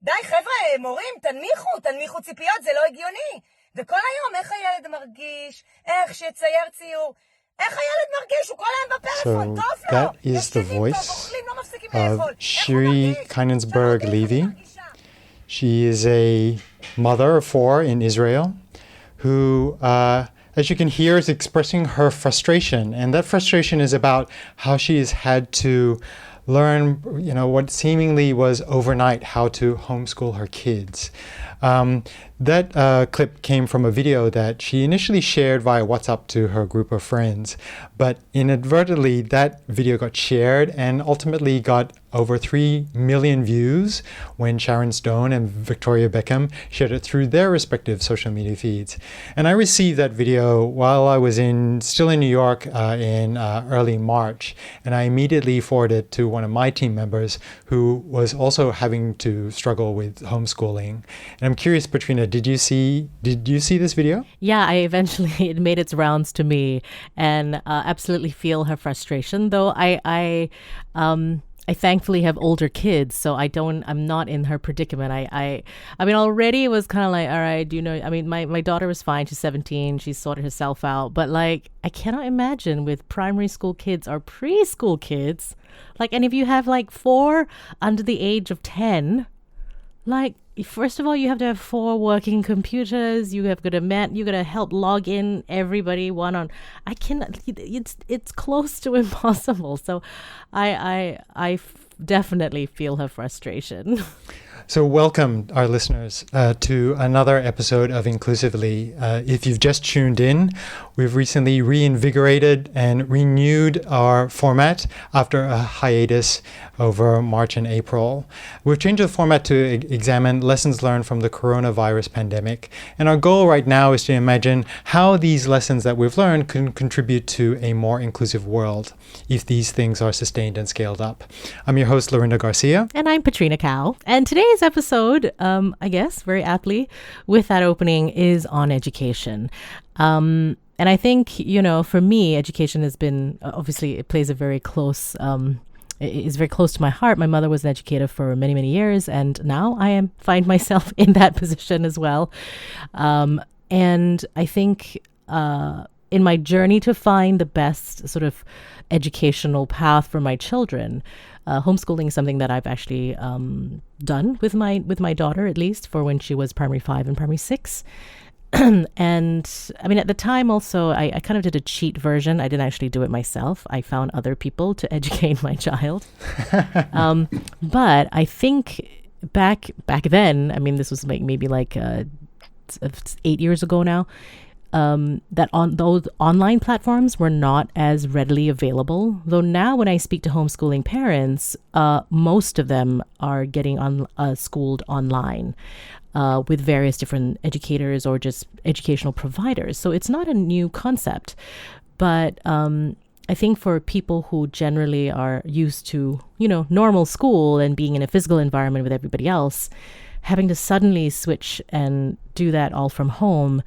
די, חבר'ה, מורים, תנמיכו ציפיות, זה לא הגיוני. וכל היום, איך הילד מרגיש, איך שיצייר ציור, איך הילד מרגיש, הוא כל היום בפלאפון, טוב לו. That is the voice of Shiri Kenigsberg Levi. She is a mother of 4 in Israel who, as you can hear, is expressing her frustration. And that frustration is about how she has had to learn, what seemingly was overnight, how to homeschool her kids. That clip came from a video that she initially shared via WhatsApp to her group of friends, but inadvertently that video got shared and ultimately got over 3 million views when Sharon Stone and Victoria Beckham shared it through their respective social media feeds. And I received that video while I was still in New York in early March, and I immediately forwarded it to one of my team members who was also having to struggle with homeschooling. And I'm curious, Petrina, did you see this video? Yeah, it made its rounds to me, and absolutely feel her frustration. Though I thankfully have older kids, so I'm not in her predicament. I mean, already it was kind of like, all right, my daughter was fine. She's 17. She's sorted herself out. But like, I cannot imagine with primary school kids or preschool kids, like, and if you have like 4 under the age of 10, like, first of all, you have to have 4 working computers. You have got to help log in everybody one on. I cannot. It's close to impossible. So, I definitely feel her frustration. So welcome, our listeners, to another episode of Inclusively. If you've just tuned in, we've recently reinvigorated and renewed our format after a hiatus over March and April. We've changed the format to examine lessons learned from the coronavirus pandemic. And our goal right now is to imagine how these lessons that we've learned can contribute to a more inclusive world if these things are sustained and scaled up. I'm your host, Laurindo Garcia. And I'm Petrina Kow. And today's episode, I guess, very aptly, with that opening, is on education. And I think, for me, education has been, obviously, it plays a very close, is very close to my heart. My mother was an educator for many, many years, and now I find myself in that position as well. And I think in my journey to find the best sort of educational path for my children, homeschooling is something that I've actually done with my daughter, at least for when she was primary 5 and primary 6. And I mean, at the time also, I kind of did a cheat version. I didn't actually do it myself. I found other people to educate my child. But I think back then, I mean, this was maybe 8 years ago now, that on those online platforms were not as readily available. Though now when I speak to homeschooling parents, most of them are getting schooled online with various different educators or just educational providers. So it's not a new concept. But I think for people who generally are used to, normal school and being in a physical environment with everybody else, having to suddenly switch and do that all from home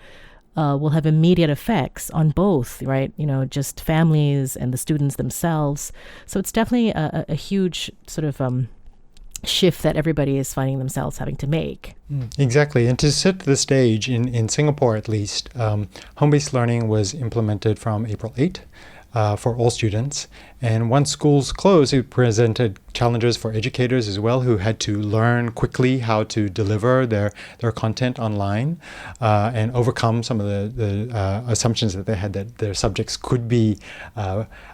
will have immediate effects on both, right? Just families and the students themselves. So it's definitely a huge sort of shift that everybody is finding themselves having to make. Exactly. And to set the stage, in Singapore at least, home-based learning was implemented from April 8 for all students. And once schools closed, it presented challenges for educators as well, who had to learn quickly how to deliver their content online and overcome some of the assumptions that they had that their subjects could be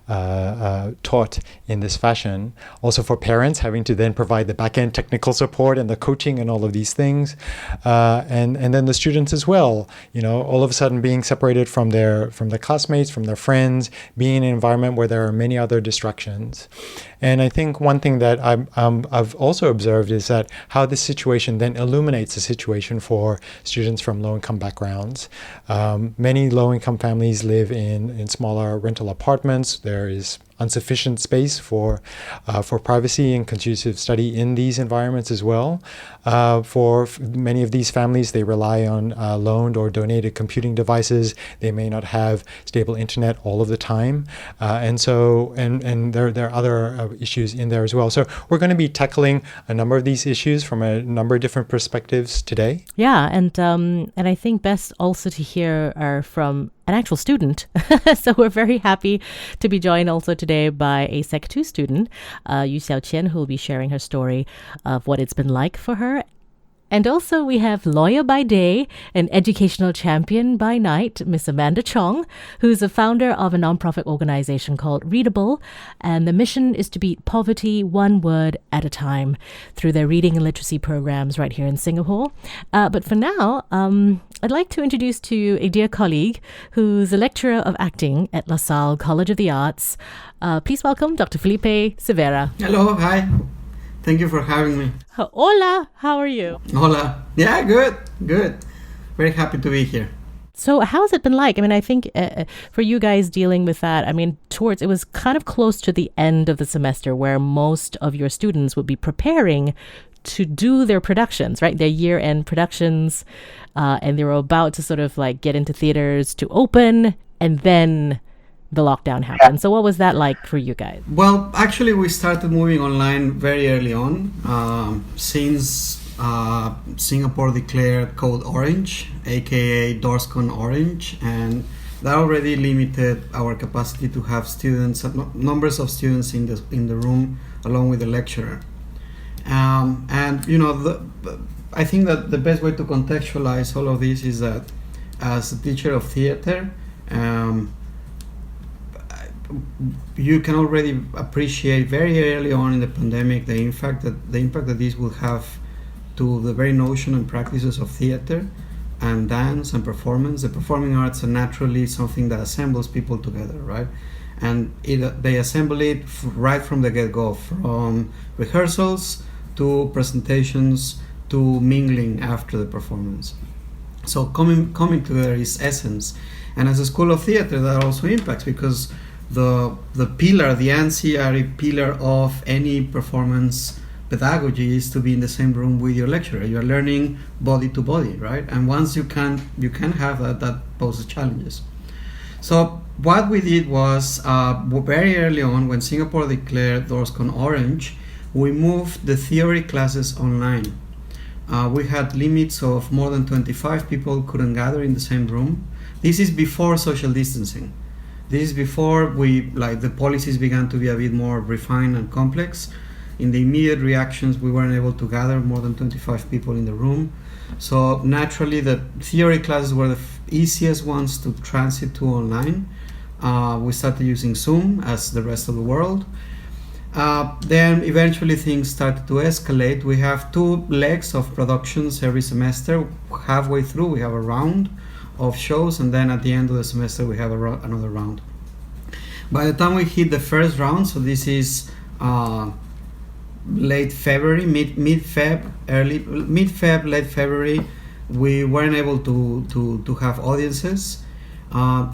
taught in this fashion. Also for parents, having to then provide the backend technical support and the coaching and all of these things. And then the students as well, all of a sudden being separated from their classmates, from their friends, being in an environment where there are many other distractions. And I think one thing that I've also observed is that how this situation then illuminates the situation for students from low-income backgrounds. Many low-income families live in smaller rental apartments. There is insufficient space for privacy and conclusive study in these environments as well. For many of these families, they rely on loaned or donated computing devices. They may not have stable internet all of the time, and there are other of issues in there as well. So we're going to be tackling a number of these issues from a number of different perspectives today. Yeah, and I think best also to hear are from an actual student. So we're very happy to be joined also today by a Sec 2 student, Yu Xiao Qian, who will be sharing her story of what it's been like for her. And also we have lawyer by day and educational champion by night, Miss Amanda Chong, who's a founder of a nonprofit organization called Readable. And the mission is to beat poverty one word at a time through their reading and literacy programs right here in Singapore. But for now, I'd like to introduce to you a dear colleague who's a lecturer of acting at Lasalle College of the Arts. Please welcome Dr. Felipe Cevera. Hello, hi. Thank you for having me. Hola, how are you? Hola. Yeah, good. Very happy to be here. So how's it been like? I mean, I think for you guys dealing with that, I mean, it was kind of close to the end of the semester where most of your students would be preparing to do their productions, right? Their year-end productions. And they were about to sort of like get into theaters to open, and then the lockdown happened. So what was that like for you guys? Well, actually, we started moving online very early on, since Singapore declared Code Orange, aka DORSCON Orange, and that already limited our capacity to have students, numbers of students in the room, along with the lecturer. And you know, I think that the best way to contextualize all of this is that, as a teacher of theater, you can already appreciate very early on in the pandemic the impact that this will have to the very notion and practices of theater and dance and performance. The performing arts are naturally something that assembles people together, right? And they assemble it right from the get-go, from rehearsals to presentations to mingling after the performance. So coming together is essence. And as a school of theater, that also impacts, because the ancillary pillar of any performance pedagogy is to be in the same room with your lecturer. You're learning body to body, right? And once you can have that poses challenges. So what we did was, very early on, when Singapore declared DORSCON Orange, we moved the theory classes online. We had limits of more than 25 people couldn't gather in the same room. This is before social distancing. This is before the policies began to be a bit more refined and complex. In the immediate reactions, we weren't able to gather more than 25 people in the room. So naturally, the theory classes were the easiest ones to transit to online. We started using Zoom, as the rest of the world. Then eventually things started to escalate. We have 2 legs of productions every semester. Halfway through, we have a round of shows, and then at the end of the semester we have another round. By the time we hit the first round, so this is late February, mid-Feb, late February, we weren't able to have audiences.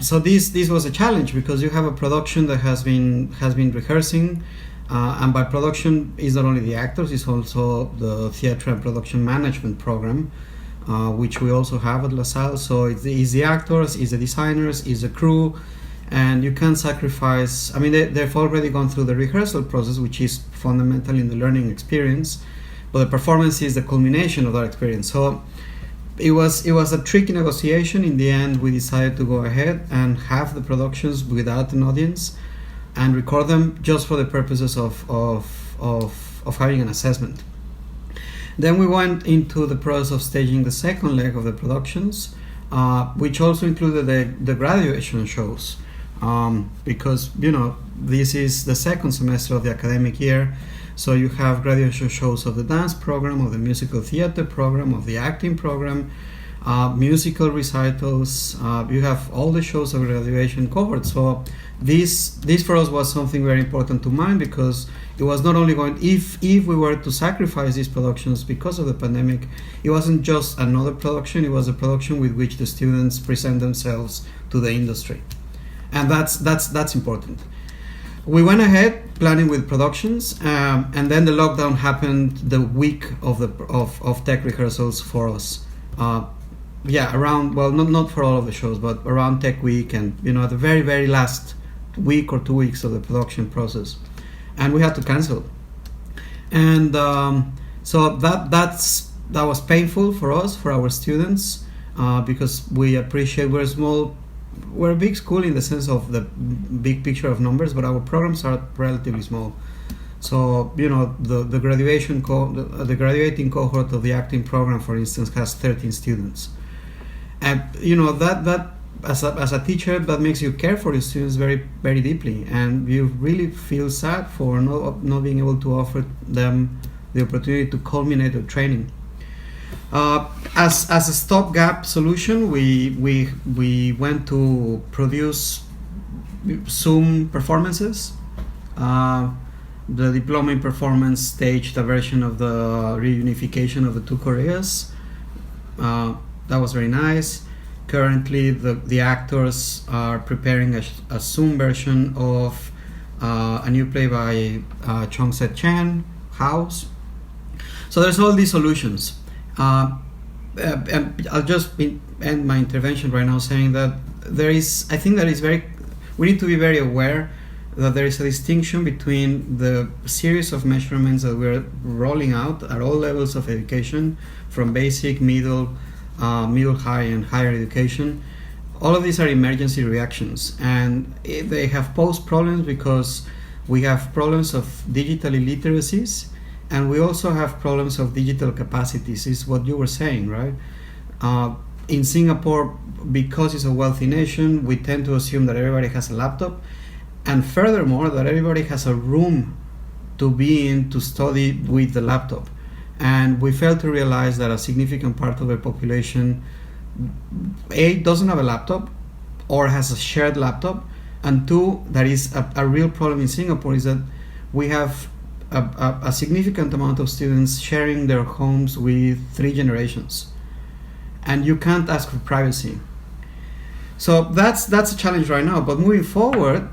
So this was a challenge, because you have a production that has been rehearsing, and by production is not only the actors, it's also the theatre and production management program, which we also have at LaSalle. So it's the actors, it's the designers, it's the crew, and you can sacrifice. I mean, they've already gone through the rehearsal process, which is fundamental in the learning experience, but the performance is the culmination of that experience. So it was a tricky negotiation. In the end, we decided to go ahead and have the productions without an audience and record them just for the purposes of having an assessment. Then we went into the process of staging the second leg of the productions, which also included the graduation shows, because, you know, this is the second semester of the academic year, so you have graduation shows of the dance program, of the musical theater program, of the acting program, musical recitals. You have all the shows of graduation covered. So this for us was something very important to mind, because it was not only going, if we were to sacrifice these productions because of the pandemic, it wasn't just another production, it was a production with which the students present themselves to the industry. And that's important. We went ahead planning with productions, and then the lockdown happened the week of tech rehearsals for us. Around, well, not for all of the shows, but around Tech Week, and, you know, at the very, very last week or 2 weeks of the production process. and we had to cancel. And so that was painful for us, for our students, because we appreciate we're a big school in the sense of the big picture of numbers, but our programs are relatively small. So the graduating cohort of the acting program, for instance, has 13 students, and that as a teacher, that makes you care for your students very, very deeply, and you really feel sad for not being able to offer them the opportunity to culminate their training. As a stopgap solution, we went to produce Zoom performances. The diploma in performance staged a version of the reunification of the two Koreas. That was very nice. Currently, the actors are preparing a Zoom version of a new play by Chong Qian, House. So there's all these solutions. And I'll just end my intervention right now saying that we need to be very aware that there is a distinction between the series of measurements that we're rolling out at all levels of education, from basic, middle, high, and higher education. All of these are emergency reactions, and they have posed problems because we have problems of digital illiteracies, and we also have problems of digital capacities, is what you were saying, right? In Singapore, because it's a wealthy nation, we tend to assume that everybody has a laptop, and furthermore, that everybody has a room to be in to study with the laptop. And we fail to realize that a significant part of the population, A, doesn't have a laptop or has a shared laptop, and two, that is a real problem in Singapore, is that we have a significant amount of students sharing their homes with 3 generations, and you can't ask for privacy. So that's a challenge right now. But moving forward,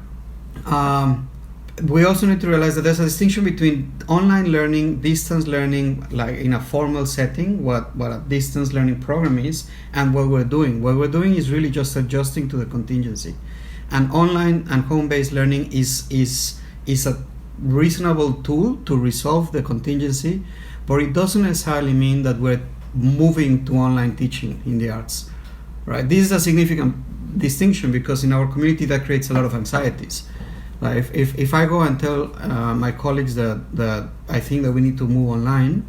we also need to realize that there's a distinction between online learning, distance learning, like in a formal setting, what a distance learning program is, and what we're doing. What we're doing is really just adjusting to the contingency. And online and home-based learning is a reasonable tool to resolve the contingency, but it doesn't necessarily mean that we're moving to online teaching in the arts, right? This is a significant distinction, because in our community that creates a lot of anxieties. Like if I go and tell my colleagues that I think that we need to move online,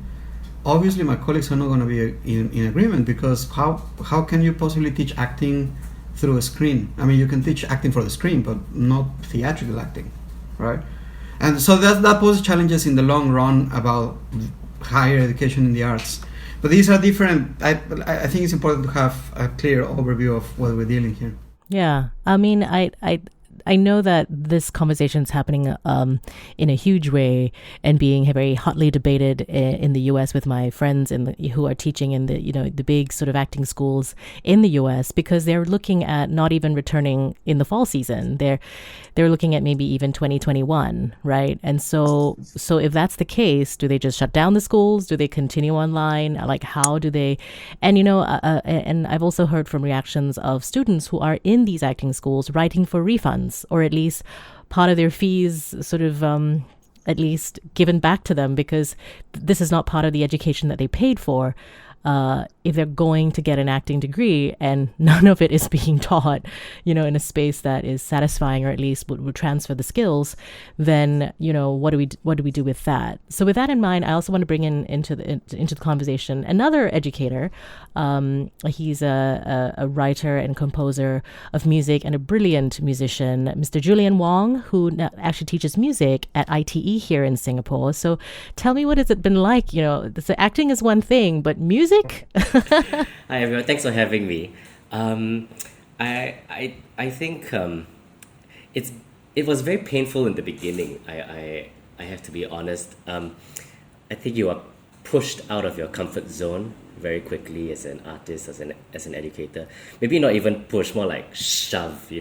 obviously my colleagues are not going to be in agreement, because how can you possibly teach acting through a screen? I mean, you can teach acting for the screen, but not theatrical acting, right? And so that poses challenges in the long run about higher education in the arts. But these are different. I think it's important to have a clear overview of what we're dealing here. Yeah, I mean, I know that this conversation is happening in a huge way and being very hotly debated in the U.S. with my friends who are teaching in the big sort of acting schools in the U.S., because they're looking at not even returning in the fall season. They're looking at maybe even 2021, right? And so if that's the case, do they just shut down the schools? Do they continue online? Like, how do they? And and I've also heard from reactions of students who are in these acting schools writing for refunds, or at least part of their fees sort of at least given back to them, because this is not part of the education that they paid for. If they're going to get an acting degree and none of it is being taught, in a space that is satisfying, or at least would transfer the skills, then, what do we do with that? So with that in mind, I also want to bring into the conversation another educator. He's a writer and composer of music and a brilliant musician, Mr. Julian Wong, who actually teaches music at ITE here in Singapore. So tell me, what has it been like? So acting is one thing, but music? Hi everyone, thanks for having me. I think it was very painful in the beginning. I have to be honest. I think you are pushed out of your comfort zone very quickly as an artist, as an educator. Maybe not even pushed, more like shoved,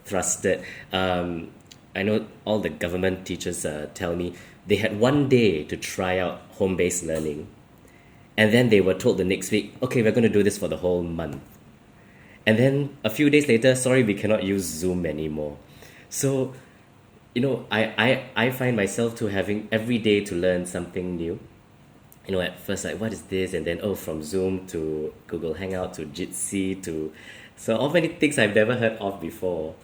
thrusted. I know all the government teachers tell me they had one day to try out home-based learning. And then they were told the next week, okay, we're going to do this for the whole month. And then a few days later, sorry, we cannot use Zoom anymore. So I find myself to having every day to learn something new. At first, like, what is this? And then, from Zoom to Google Hangout to Jitsi to, so all many things I've never heard of before.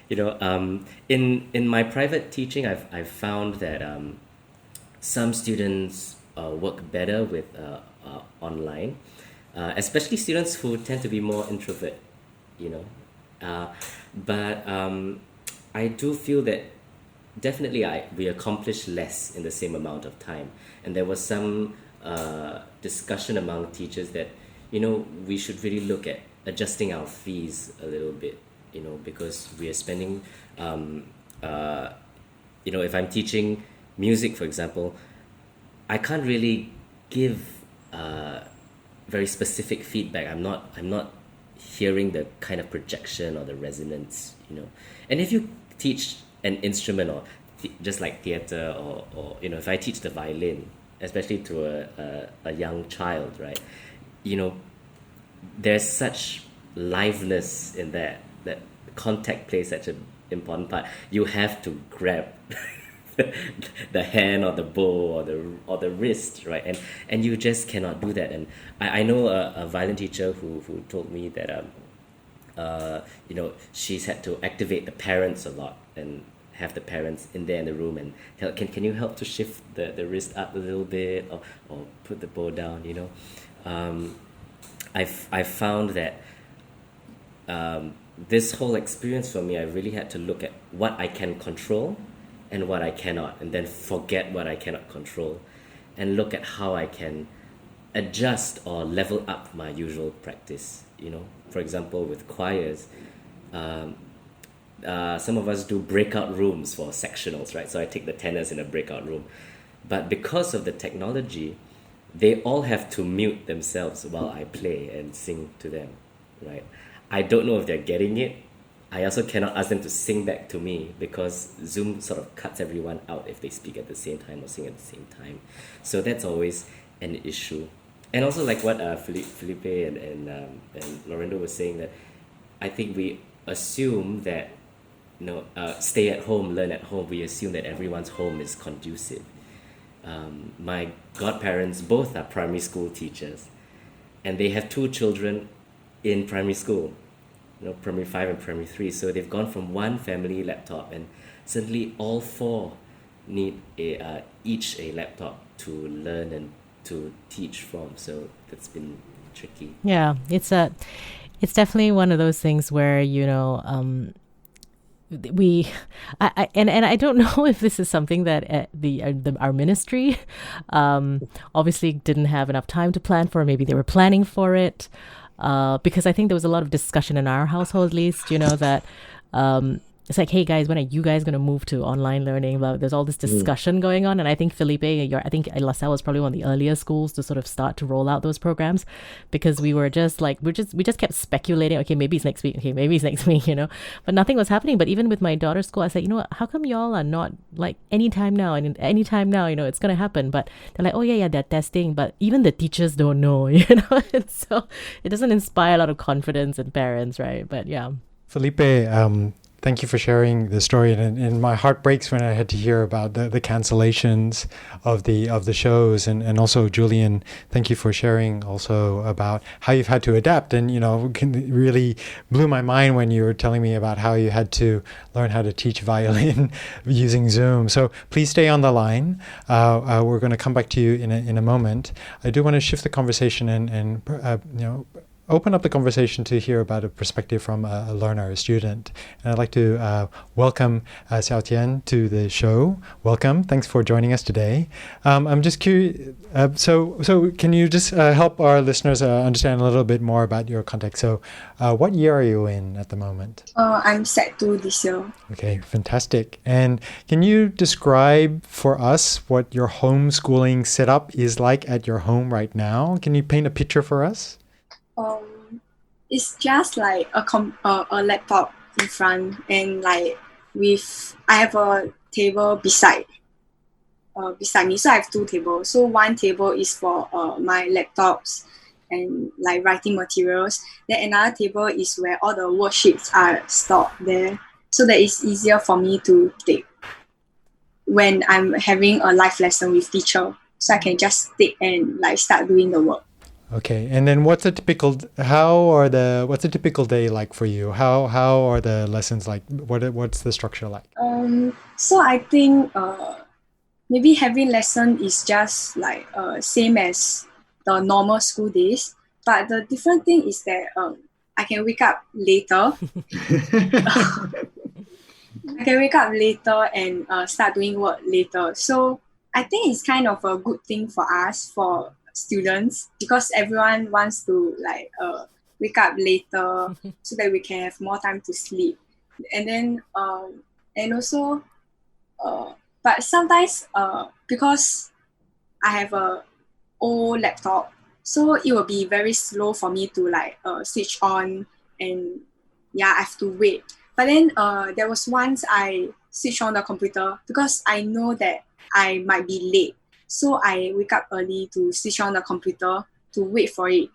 In my private teaching, I've found that some students work better with online, especially students who tend to be more introvert, but I do feel that definitely we accomplish less in the same amount of time. And there was some discussion among teachers that, we should really look at adjusting our fees a little bit, because we are spending, if I'm teaching music, for example, I can't really give very specific feedback. I'm not hearing the kind of projection or the resonance, And if you teach an instrument or just like theater or if I teach the violin, especially to a young child, right? There's such liveness in that contact plays such an important part. You have to grab the hand or the bow or the wrist, right? And you just cannot do that. And I know a violin teacher who told me that she's had to activate the parents a lot and have the parents in there in the room and tell, can you help to shift the wrist up a little bit or put the bow down, I've found that this whole experience for me, I really had to look at what I can control and what I cannot, and then forget what I cannot control and look at how I can adjust or level up my usual practice. For example, with choirs, some of us do breakout rooms for sectionals, right? So I take the tenors in a breakout room. But because of the technology, they all have to mute themselves while I play and sing to them, right? I don't know if they're getting it. I also cannot ask them to sing back to me because Zoom sort of cuts everyone out if they speak at the same time or sing at the same time. So that's always an issue. And also like what Felipe and Laurindo was saying, that I think we assume that stay at home, learn at home. We assume that everyone's home is conducive. My godparents both are primary school teachers, and they have 2 children in primary school, primary 5 and primary 3. So they've gone from one family laptop, and suddenly all 4 need each a laptop to learn and to teach from. So that's been tricky. Yeah, it's definitely one of those things where I don't know if this is something that our ministry obviously didn't have enough time to plan for. Maybe they were planning for it because I think there was a lot of discussion in our household, at least, that it's like, hey guys, when are you guys going to move to online learning? There's all this discussion going on. And I think Felipe, I think Lasalle was probably one of the earliest schools to sort of start to roll out those programs, because we were just like, we just kept speculating. Okay, maybe it's next week. Okay, maybe it's next week, but nothing was happening. But even with my daughter's school, I said, how come y'all are not like anytime now it's going to happen? But they're like, oh yeah, they're testing. But even the teachers don't know, and so it doesn't inspire a lot of confidence in parents, right? But yeah. Felipe, thank you for sharing the story, and my heart breaks when I had to hear about the cancellations of the shows, and also Julian, thank you for sharing also about how you've had to adapt, and really blew my mind when you were telling me about how you had to learn how to teach violin using Zoom. So please stay on the line. We're going to come back to you in a moment. I do want to shift the conversation and open up the conversation to hear about a perspective from a learner, a student. And I'd like to welcome Xiao Qian to the show. Welcome. Thanks for joining us today. I'm just curious. So can you just help our listeners understand a little bit more about your context? So what year are you in at the moment? I'm S2E02 this year. Okay, fantastic. And can you describe for us what your homeschooling setup is like at your home right now? Can you paint a picture for us? It's just like a laptop in front, and like I have a table beside me. So I have 2 tables. So one table is for my laptops and like writing materials. Then another table is where all the worksheets are stored there, so that it's easier for me to take. when I'm having a live lesson with teacher, so I can just take and like start doing the work. Okay, and then what's a typical day like for you? How are the lessons like? What's the structure like? So I think maybe having lesson is just like same as the normal school days, but the different thing is that I can wake up later. I can wake up later and start doing work later. So I think it's kind of a good thing for us, for students, because everyone wants to like wake up later so that we can have more time to sleep. And then and also but sometimes because I have a old laptop, so it will be very slow for me to like switch on, and yeah, I have to wait. But then there was once I switched on the computer because I know that I might be late. So I wake up early to switch on the computer to wait for it.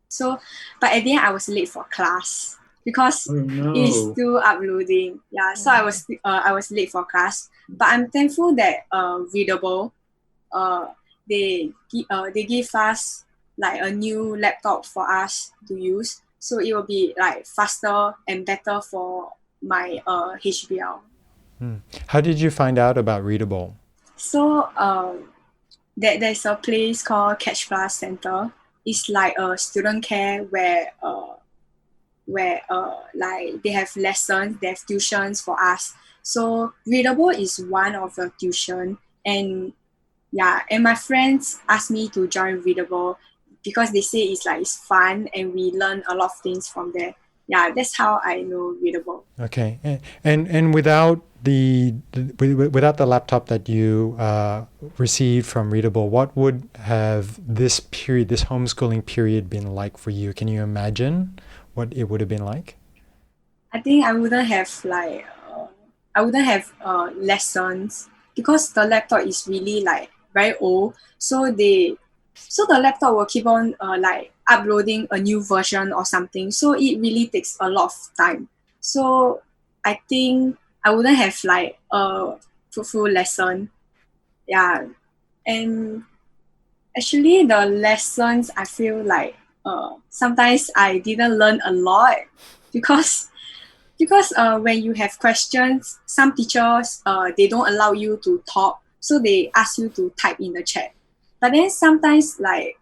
So, but at the end I was late for class because it's still uploading. Yeah, so I was late for class. But I'm thankful that Readable, they give us like a new laptop for us to use, so it will be like faster and better for my HBL. How did you find out about Readable? So there's a place called Catch Plus Center. It's like a student care where like they have lessons, they have tuitions for us. So Readable is one of the tuition, and yeah, and my friends asked me to join Readable because they say it's fun and we learn a lot of things from there. Yeah, that's how I know Readable. Okay, and without without the laptop that you received from Readable, what would have this homeschooling period been like for you? Can you imagine what it would have been like? I think I wouldn't have lessons because the laptop is really like very old. So the laptop will keep on like uploading a new version or something. So it really takes a lot of time. So I think I wouldn't have like a fruitful lesson. Yeah. And actually the lessons, I feel like sometimes I didn't learn a lot because when you have questions, some teachers they don't allow you to talk, so they ask you to type in the chat. But then sometimes like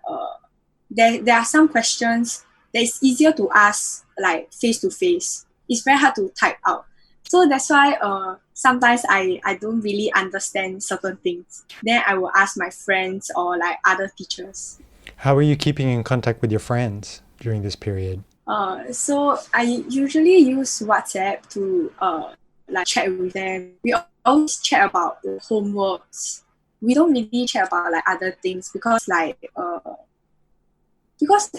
there are some questions that is easier to ask like face to face. It's very hard to type out. So that's why sometimes I don't really understand certain things. Then I will ask my friends or like other teachers. How are you keeping in contact with your friends during this period? So I usually use WhatsApp to like chat with them. We always chat about the homeworks. We don't really chat about like other things because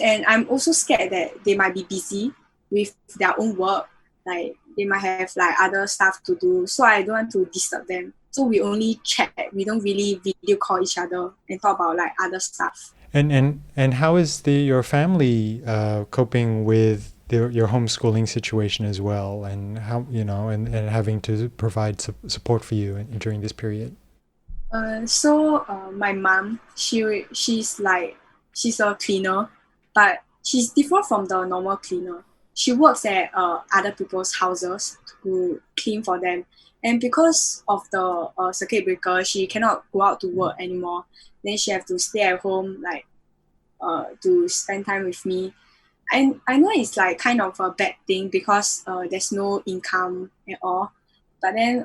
and I'm also scared that they might be busy with their own work. Like they might have like other stuff to do. So I don't want to disturb them. So we only chat. We don't really video call each other and talk about like other stuff. And how is your family coping with your homeschooling situation as well, and how and having to provide support for you during this period? So my mom, she's a cleaner, but she's different from the normal cleaner. She works at other people's houses to clean for them, and because of the circuit breaker, she cannot go out to work anymore. Then she have to stay at home like to spend time with me. And I know it's like kind of a bad thing because there's no income at all. But then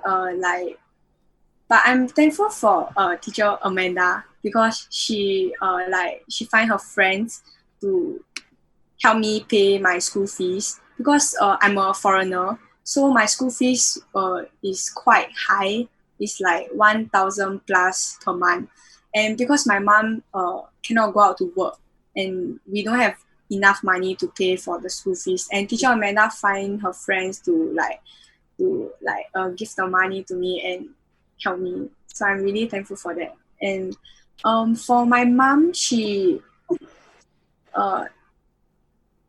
but I'm thankful for teacher Amanda because she find her friends to help me pay my school fees because I'm a foreigner. So my school fees is quite high. It's like 1,000 plus per month. And because my mom cannot go out to work and we don't have enough money to pay for the school fees, and teacher Amanda find her friends to give the money to me and help me. So I'm really thankful for that. And for my mom, she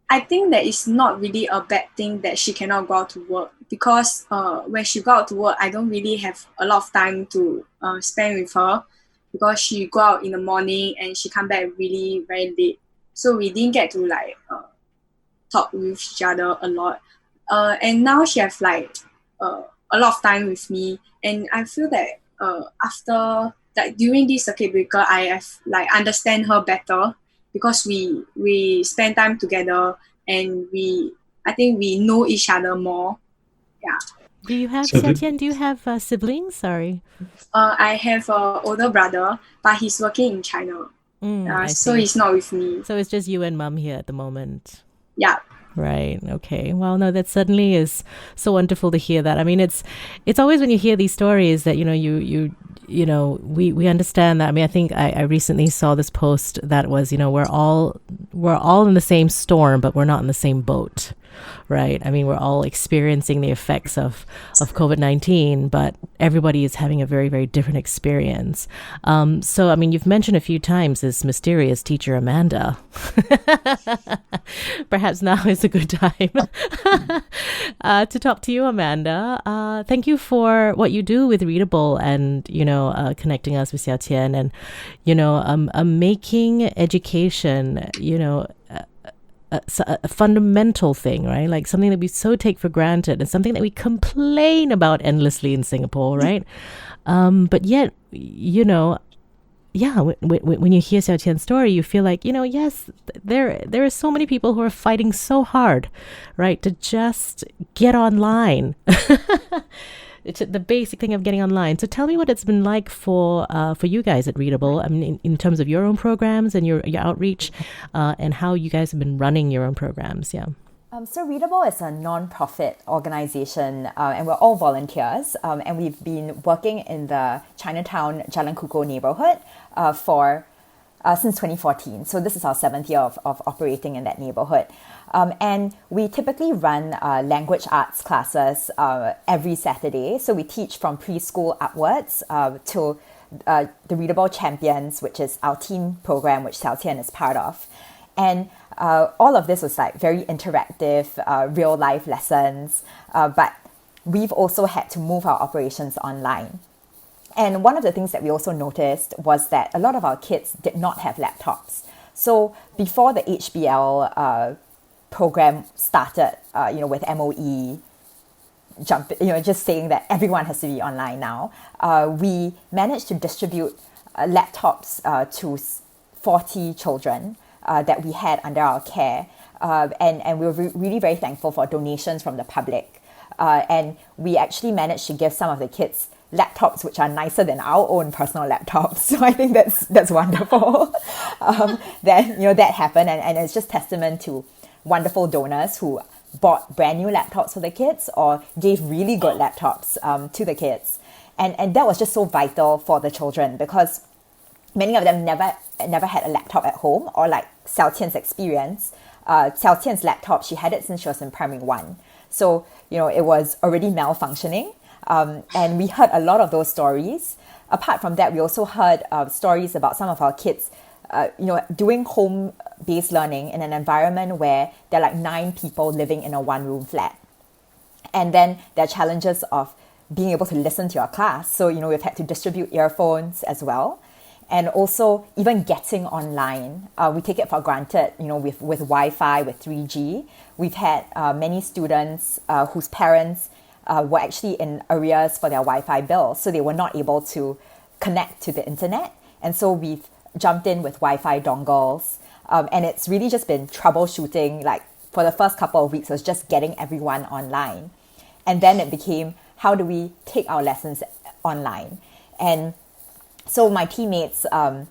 I think that it's not really a bad thing that she cannot go out to work, because when she go out to work, I don't really have a lot of time to spend with her, because she go out in the morning and she come back really very late. So we didn't get to like talk with each other a lot. And now she have like a lot of time with me, and I feel that after like during this circuit breaker, I have like understand her better, because we spend time together, and I think we know each other more. Yeah. Do you have, Xiao Qian, do you have siblings? Sorry. I have an older brother, but he's working in China. So he's not with me. So it's just you and mom here at the moment. Yeah. Right. Okay. Well, no, that certainly is so wonderful to hear that. I mean, it's always when you hear these stories that, we understand that. I mean, I think I recently saw this post that was, we're all in the same storm, but we're not in the same boat. Right. I mean, we're all experiencing the effects of COVID-19, but everybody is having a very, very different experience. So, I mean, you've mentioned a few times this mysterious teacher, Amanda. Perhaps now is a good time to talk to you, Amanda. Thank you for what you do with Readable and, connecting us with Xiao Qian and, making education, a fundamental thing, right? Like something that we so take for granted and something that we complain about endlessly in Singapore, right? But yet, when you hear Xiao Qian's story, you feel like, yes, there are so many people who are fighting so hard, right, to just get online. It's the basic thing of getting online. So tell me what it's been like for you guys at Readable. I mean, in terms of your own programs and your outreach, and how you guys have been running your own programs. Yeah. So Readable is a non-profit organization, and we're all volunteers. And we've been working in the Chinatown Jalan Kukoh neighborhood since 2014. So this is our 7th year of operating in that neighborhood. And we typically run language arts classes every Saturday. So we teach from preschool upwards to the Readable Champions, which is our teen program, which Xiao Qian is part of. And all of this was like very interactive, real life lessons. But we've also had to move our operations online. And one of the things that we also noticed was that a lot of our kids did not have laptops. So before the HBL program started, with MOE just saying that everyone has to be online now, we managed to distribute laptops to 40 children that we had under our care. And we were really very thankful for donations from the public. And we actually managed to give some of the kids laptops which are nicer than our own personal laptops. So I think that's wonderful. That happened, and it's just testament to wonderful donors who bought brand new laptops for the kids or gave really good laptops to the kids. And that was just so vital for the children, because many of them never had a laptop at home, or like Xiao Qian's experience. Xiao Qian's laptop, she had it since she was in primary 1. So, it was already malfunctioning. And we heard a lot of those stories. Apart from that, we also heard stories about some of our kids, doing home-based learning in an environment where there are like 9 people living in a 1-room flat. And then there are challenges of being able to listen to your class. So, we've had to distribute earphones as well. And also even getting online. We take it for granted, with Wi-Fi, with 3G. We've had many students whose parents were actually in arrears for their Wi-Fi bill, so they were not able to connect to the internet. And so we've jumped in with Wi-Fi dongles. And it's really just been troubleshooting. Like for the first couple of weeks, it was just getting everyone online. And then it became, how do we take our lessons online? And so my teammates, in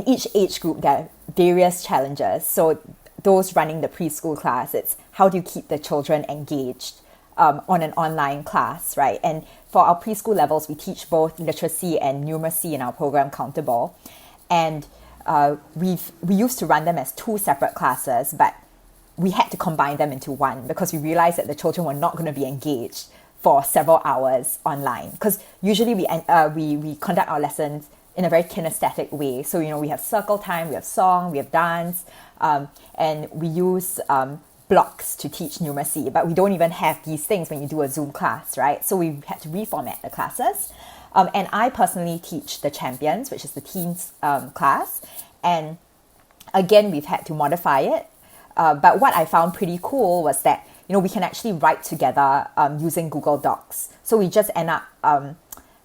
each age group, there are various challenges. So those running the preschool class, it's how do you keep the children engaged on an online class, right? And for our preschool levels, we teach both literacy and numeracy in our program, Countable. And we used to run them as 2 separate classes, but we had to combine them into one because we realized that the children were not going to be engaged for several hours online. Because usually we conduct our lessons in a very kinesthetic way. So, we have circle time, we have song, we have dance, and we use blocks to teach numeracy, but we don't even have these things when you do a Zoom class, right? So we had to reformat the classes. And I personally teach the champions, which is the teens class. And again, we've had to modify it. But what I found pretty cool was that, we can actually write together using Google Docs. So we just end up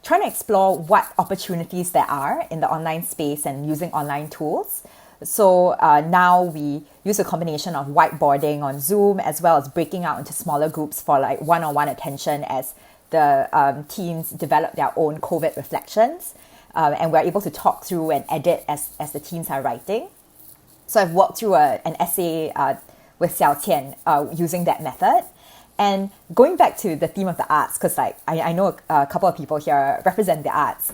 trying to explore what opportunities there are in the online space and using online tools. So now we use a combination of whiteboarding on Zoom as well as breaking out into smaller groups for like one-on-one attention as the teens develop their own COVID reflections. And we're able to talk through and edit as the teens are writing. So I've walked through an essay with Xiao Qian using that method. And going back to the theme of the arts, because I know a couple of people here represent the arts,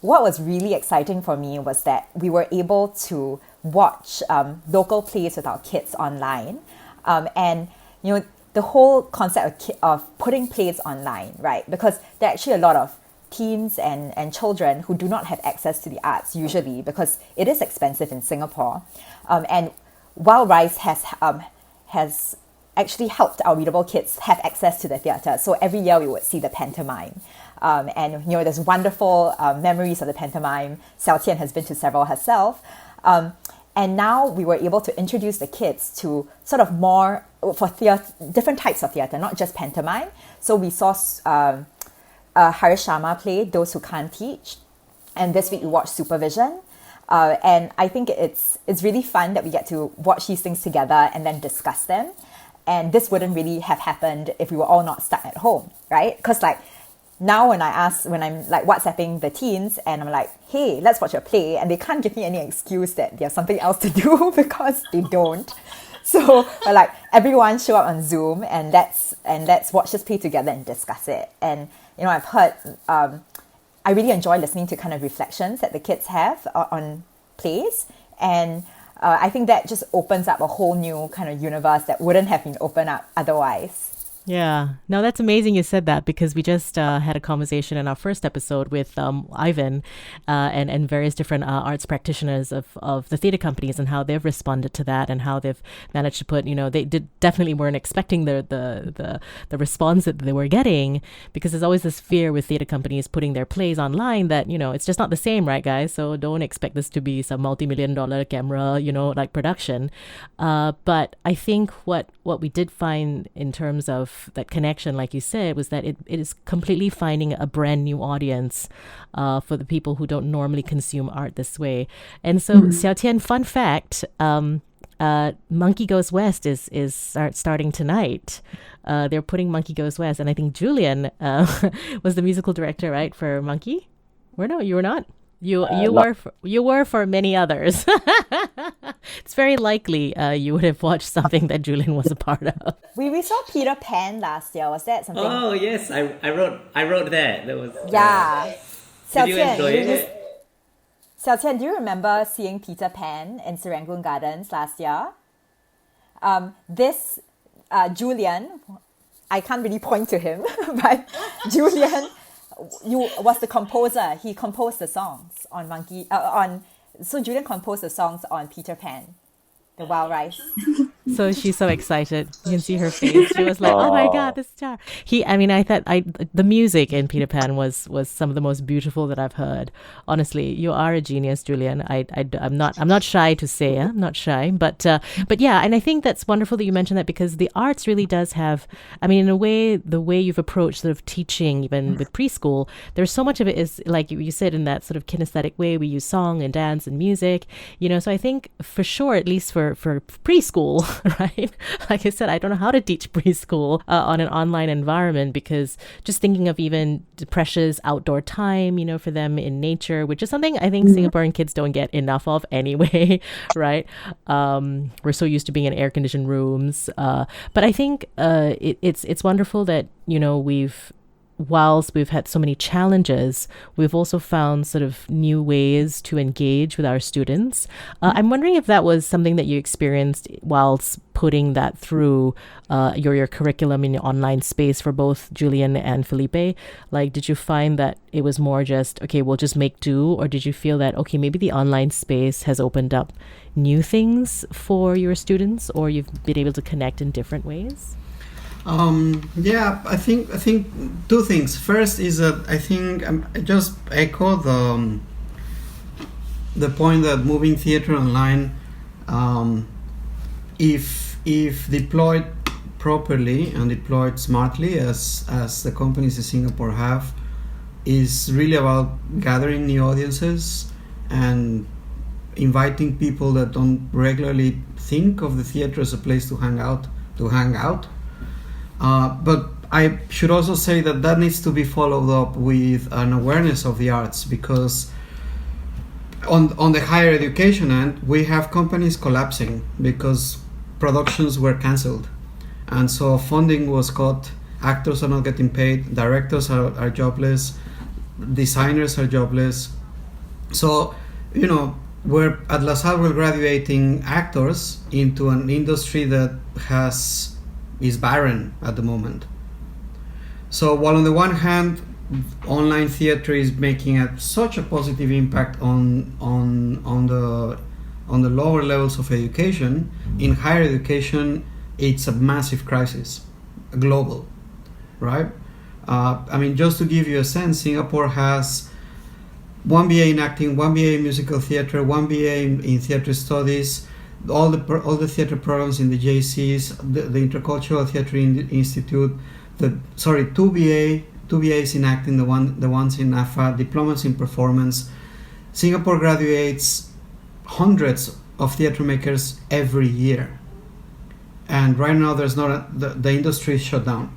what was really exciting for me was that we were able to watch local plays with our kids online. And, the whole concept of putting plays online, right? Because there are actually a lot of teens and children who do not have access to the arts usually because it is expensive in Singapore. And Wild Rice has actually helped our Readable kids have access to the theatre. So every year we would see the pantomime. And there's wonderful memories of the pantomime. Xiao Qian has been to several herself. And now we were able to introduce the kids to sort of more for different types of theatre, not just pantomime. So we saw a Harish Sharma play, Those Who Can't Teach. And this week we watched Supervision. And I think it's really fun that we get to watch these things together and then discuss them. And this wouldn't really have happened if we were all not stuck at home, right? Because now when I'm like WhatsApping the teens and I'm like, hey, let's watch a play, and they can't give me any excuse that they have something else to do because they don't. So we're like, everyone show up on Zoom and let's watch this play together and discuss it. And I've heard, I really enjoy listening to kind of reflections that the kids have on plays, and I think that just opens up a whole new kind of universe that wouldn't have been opened up otherwise. Yeah, no, that's amazing you said that, because we just had a conversation in our first episode with Ivan and various different arts practitioners of the theatre companies and how they've responded to that and how they've managed to put, they definitely weren't expecting the response that they were getting, because there's always this fear with theatre companies putting their plays online that, it's just not the same, right, guys? So don't expect this to be some multi-million-dollar camera, like production. But I think what we did find in terms of that connection, like you said, was that it is completely finding a brand new audience for the people who don't normally consume art this way. And so, Xiao Qian, fun fact, Monkey Goes West is starting tonight. They're putting Monkey Goes West, and I think Julian was the musical director, right, for Monkey? No, you were not. You were for many others. It's very likely you would have watched something that Julian was a part of. We saw Peter Pan last year. Was that something? Oh yes, I wrote that. That was Did you enjoy it? Xiao Qian, do you remember seeing Peter Pan in Serangoon Gardens last year? Julian, I can't really point to him, but Julian was the composer. He composed the songs on so Julian composed the songs on Peter Pan, the Wild Rice. So she's so excited. You can see her face. She was like, "Oh my God, this star!" I thought the music in Peter Pan was some of the most beautiful that I've heard. Honestly, you are a genius, Julian. I'm not shy to say, I'm not shy, but yeah, and I think that's wonderful that you mentioned that, because the arts really does have. In a way, the way you've approached sort of teaching, even with preschool, there's so much of it is like you said, in that sort of kinesthetic way. We use song and dance and music, So I think for sure, at least for preschool. Right? Like I said, I don't know how to teach preschool on an online environment, because just thinking of even the precious outdoor time, for them in nature, which is something I think Singaporean kids don't get enough of anyway, right? We're so used to being in air-conditioned rooms. But I think it's wonderful that, we've whilst we've had so many challenges, we've also found sort of new ways to engage with our students. I'm wondering if that was something that you experienced whilst putting that through your curriculum in your online space for both Julian and Felipe. Like, did you find that it was more just, okay, we'll just make do, or did you feel that, okay, maybe the online space has opened up new things for your students, or you've been able to connect in different ways? Yeah, I think two things. First is that I think I just echo the point that moving theater online, if deployed properly and deployed smartly, as the companies in Singapore have, is really about gathering new audiences and inviting people that don't regularly think of the theater as a place to hang out. But I should also say that needs to be followed up with an awareness of the arts, because on the higher education end, we have companies collapsing because productions were cancelled, and so funding was cut, actors are not getting paid, directors are jobless, designers are jobless. So, we're at Lasalle, we're graduating actors into an industry that is barren at the moment. So while on the one hand, online theater is making such a positive impact on the lower levels of education, in higher education, it's a massive crisis, global, right? Just to give you a sense, Singapore has 1 BA in acting, 1 BA in musical theater, 1 BA in theater studies, all the theater programs in the JCs, the Intercultural Theatre Institute, 2 BAs in acting, the ones in AFA, diplomas in performance. Singapore graduates hundreds of theater makers every year, and right now there's not the industry is shut down.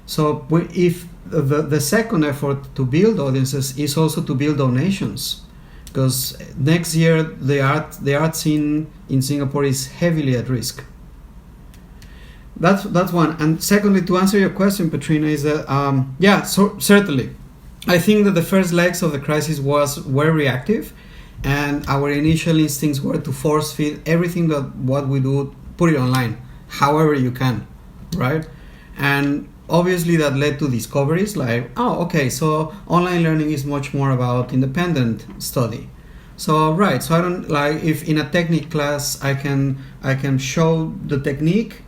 So if the second effort to build audiences is also to build donations, because next year the art scene in Singapore is heavily at risk. That's one. And secondly, to answer your question, Petrina, is that certainly, I think that the first legs of the crisis were reactive, and our initial instincts were to force feed everything that what we do, put it online, however you can, right? And obviously that led to discoveries like, so online learning is much more about independent study. So I don't if in a technique class I can show the technique,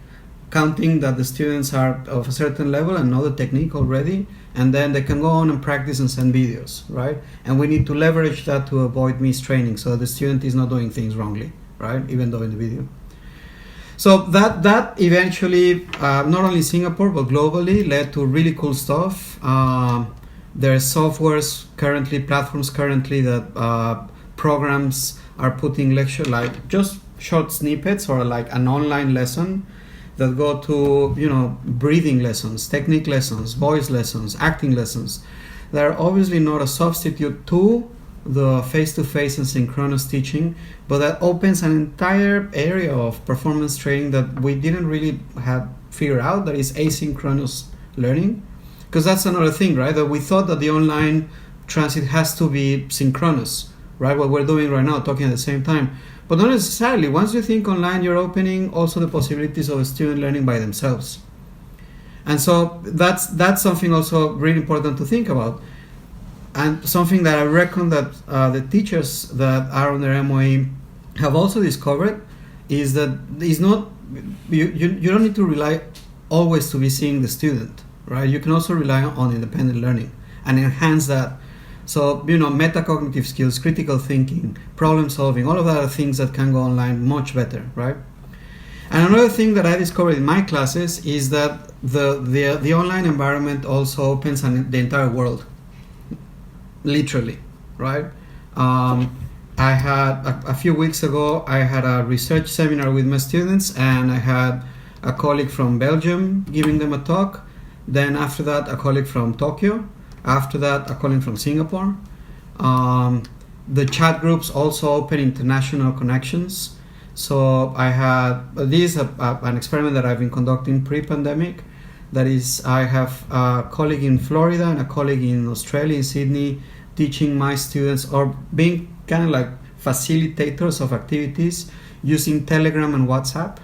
counting that the students are of a certain level and know the technique already, and then they can go on and practice and send videos, right? And we need to leverage that to avoid mistraining, so the student is not doing things wrongly, right? Even though in the video. So that eventually, not only Singapore but globally, led to really cool stuff. There are platforms currently that programs are putting lecture, like just short snippets or like an online lesson that go to breathing lessons, technique lessons, voice lessons, acting lessons. They're obviously not a substitute to the face-to-face and synchronous teaching, but that opens an entire area of performance training that we didn't really have figured out, that is asynchronous learning. Because that's another thing, right? That we thought that the online transit has to be synchronous, right? What we're doing right now, talking at the same time. But not necessarily. Once you think online, you're opening also the possibilities of a student learning by themselves. And so that's something also really important to think about. And something that I reckon that the teachers that are on their MOE have also discovered is that it's not, you don't need to rely always to be seeing the student, right? You can also rely on independent learning and enhance that. So, metacognitive skills, critical thinking, problem solving, all of that are things that can go online much better, right? And another thing that I discovered in my classes is that the online environment also opens the entire world. Literally, right? I had a few weeks ago, I had a research seminar with my students, and I had a colleague from Belgium giving them a talk. Then after that, a colleague from Tokyo. After that, a colleague from Singapore. The chat groups also open international connections. So I had, this is an experiment that I've been conducting pre-pandemic. That is, I have a colleague in Florida and a colleague in Australia, in Sydney, teaching my students or being kind of like facilitators of activities using Telegram and WhatsApp.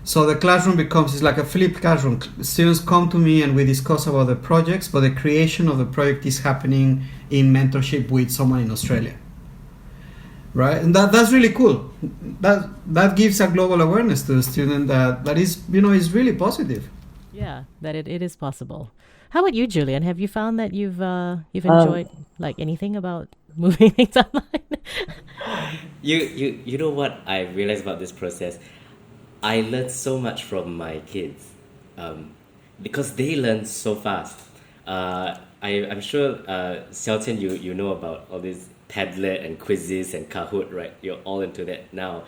So the classroom it's like a flipped classroom. Students come to me and we discuss about the projects, but the creation of the project is happening in mentorship with someone in Australia. Right? And that's really cool. That gives a global awareness to the student that is, is really positive. Yeah, that it is possible. How about you, Julian? Have you found that you've enjoyed like anything about moving things online? You know what I realized about this process? I learned so much from my kids because they learn so fast. I'm sure, Xiao Qian, you know about all these Padlet and quizzes and Kahoot, right? You're all into that now.